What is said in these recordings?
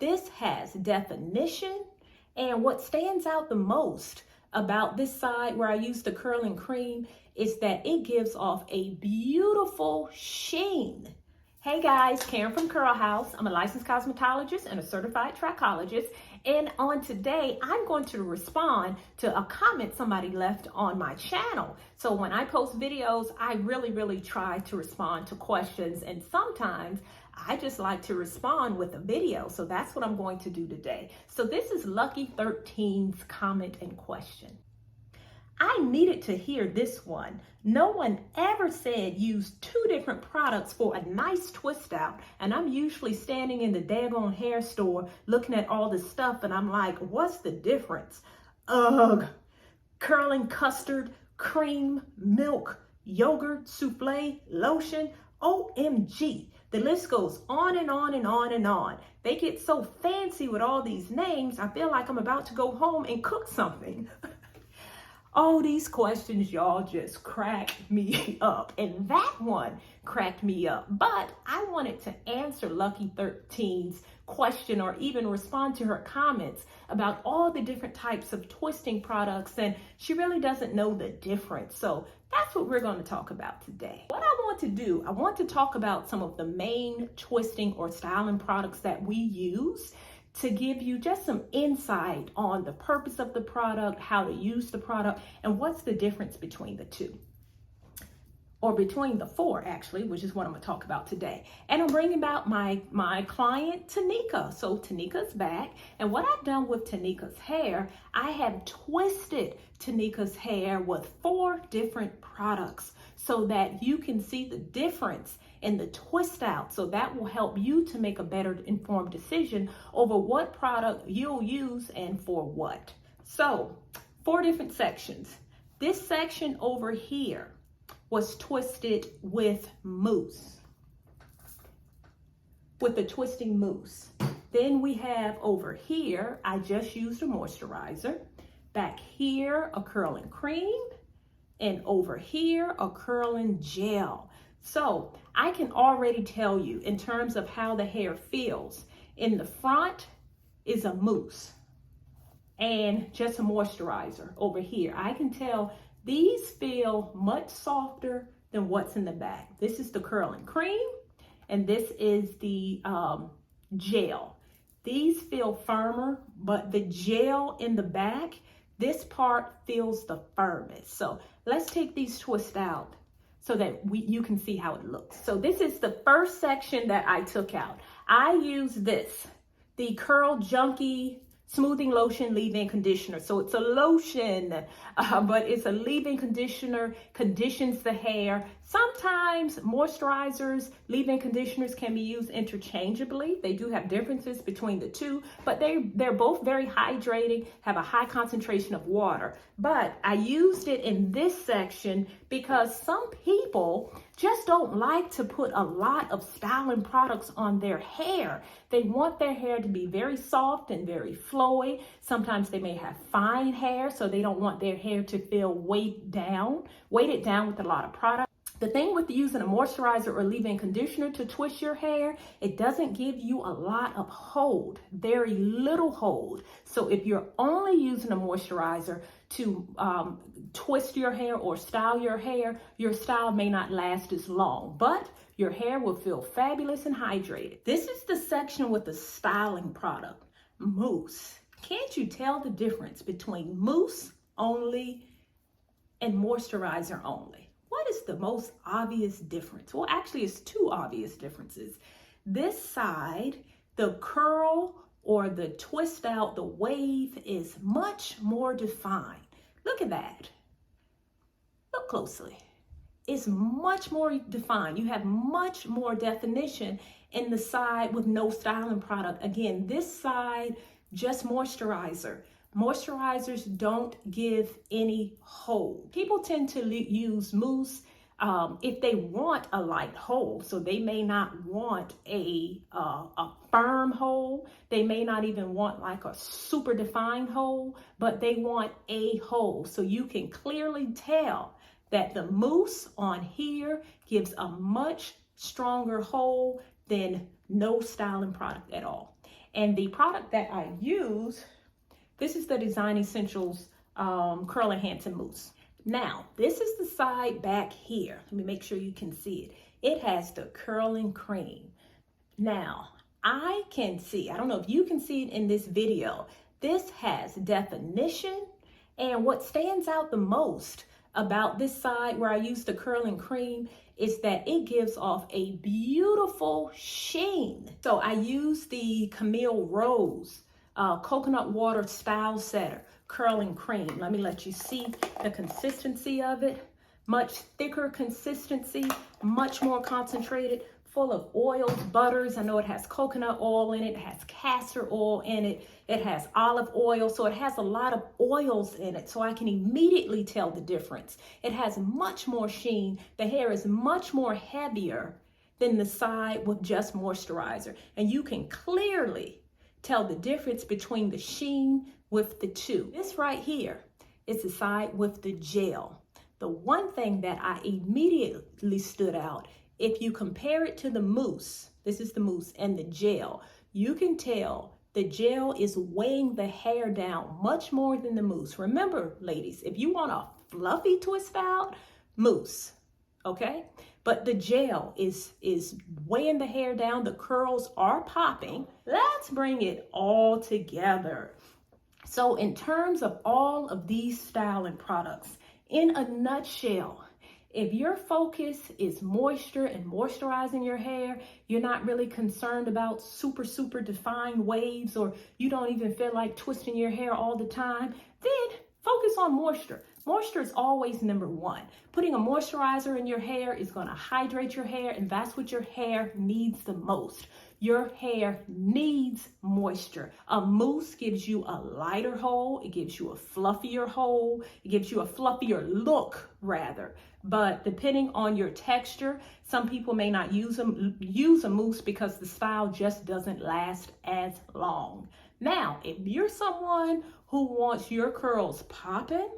This has definition, and what stands out the most about this side where I use the curling cream is that it gives off a beautiful sheen. Hey guys, Karen from Curl House. I'm a licensed cosmetologist and a certified trichologist. And on today, I'm going to respond to a comment somebody left on my channel. So when I post videos, I really try to respond to questions. And sometimes I just like to respond with a video. So that's what I'm going to do today. So this is Lucky 13's comment and question. I needed to hear this one. No one ever said use 2 different products for a nice twist out. And I'm usually standing in the daggone hair store looking at all this stuff and I'm like, what's the difference? Ugh, curling custard, cream, milk, yogurt, souffle, lotion, OMG. The list goes on and on and on and on. They get so fancy with all these names, I feel like I'm about to go home and cook something. Oh, these questions, y'all, just crack me up. And that one cracked me up. But I wanted to answer Lucky 13's question or even respond to her comments about all the different types of twisting products. And she really doesn't know the difference. So that's what we're going to talk about today. What I want to do, I want to talk about some of the main twisting or styling products that we use to give you just some insight on the purpose of the product, how to use the product, and what's the difference between the 2. Or between the 4, actually, which is what I'm gonna talk about today. And I'm bringing about my client, Tanika. So Tanika's back, and what I've done with Tanika's hair, I have twisted Tanika's hair with 4 different products so that you can see the difference in the twist out. So that will help you to make a better informed decision over what product you'll use and for what. So 4 different sections. This section over here was twisted with mousse, with the twisting mousse. Then we have over here, I just used a moisturizer. Back here, a curling cream. And over here, a curling gel. So I can already tell you in terms of how the hair feels. In the front is a mousse and just a moisturizer over here. I can tell these feel much softer than what's in the back. This is the curling cream and this is the gel. These feel firmer, but the gel in the back, this part feels the firmest. So let's take these twists out so that you can see how it looks. So this is the first section that I took out. I use this, the Curl Junkie Smoothing Lotion Leave-In Conditioner. So it's a lotion, but it's a leave-in conditioner, conditions the hair. Sometimes moisturizers, leave-in conditioners can be used interchangeably. They do have differences between the 2, but they're both very hydrating, have a high concentration of water. But I used it in this section because some people just don't like to put a lot of styling products on their hair. They want their hair to be very soft and very flowy. Sometimes they may have fine hair, so they don't want their hair to feel weighted down with a lot of product. The thing with using a moisturizer or leave-in conditioner to twist your hair, it doesn't give you a lot of hold, very little hold. So if you're only using a moisturizer to twist your hair or style your style may not last as long, but your hair will feel fabulous and hydrated. This is the section with the styling product, mousse. Can't you tell the difference between mousse only and moisturizer only? What is the most obvious difference? Well, actually, it's 2 obvious differences. This side, the curl or the twist out, the wave is much more defined. Look at that. Look closely. It's much more defined. You have much more definition in the side with no styling product. Again, this side, just moisturizer. Moisturizers don't give any hold. People tend to use mousse if they want a light hold. So they may not want a firm hold. They may not even want like a super defined hold, but they want a hold. So you can clearly tell that the mousse on here gives a much stronger hold than no styling product at all. And the product that I use, this is the Design Essentials Curl Enhancing Mousse. Now, this is the side back here. Let me make sure you can see it. It has the curling cream. Now, I can see, I don't know if you can see it in this video, this has definition, and what stands out the most about this side where I use the curling cream is that it gives off a beautiful sheen. So I use the Camille Rose coconut water style setter curling cream. Let me let you see the consistency of it. Much thicker consistency, much more concentrated, full of oils, butters. I know it has coconut oil in it, it has castor oil in it, it has olive oil, so it has a lot of oils in it, so I can immediately tell the difference. It has much more sheen. The hair is much more heavier than the side with just moisturizer, and you can clearly tell the difference between the sheen with the two. This right here is the side with the gel. The one thing that I immediately stood out, if you compare it to the mousse, this is the mousse, and the gel, you can tell the gel is weighing the hair down much more than the mousse. Remember, ladies, if you want a fluffy twist out, mousse, okay? But the gel is weighing the hair down. The curls are popping. Let's bring it all together. So in terms of all of these styling products, in a nutshell, if your focus is moisture and moisturizing your hair, you're not really concerned about super defined waves, or you don't even feel like twisting your hair all the time, then focus on moisture. Moisture is always number one. Putting a moisturizer in your hair is going to hydrate your hair, and that's what your hair needs the most. Your hair needs moisture. A mousse gives you a lighter hold. It gives you a fluffier hold. It gives you a fluffier look, rather. But depending on your texture, some people may not use a mousse because the style just doesn't last as long. Now, if you're someone who wants your curls popping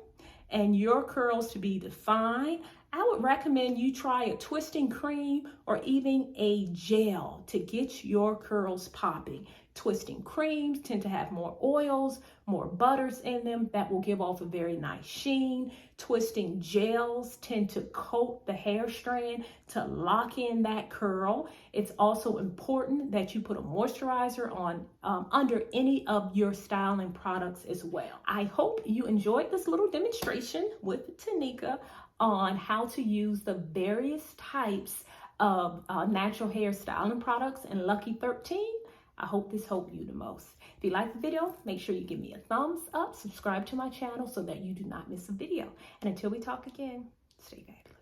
and your curls to be defined, I would recommend you try a twisting cream or even a gel to get your curls popping. Twisting creams tend to have more oils, more butters in them that will give off a very nice sheen. Twisting gels tend to coat the hair strand to lock in that curl. It's also important that you put a moisturizer on under any of your styling products as well. I hope you enjoyed this little demonstration with Tanika on how to use the various types of natural hair styling products in Lucky 13. I hope this helped you the most. If you like the video, make sure you give me a thumbs up, subscribe to my channel so that you do not miss a video. And until we talk again, stay fabulous.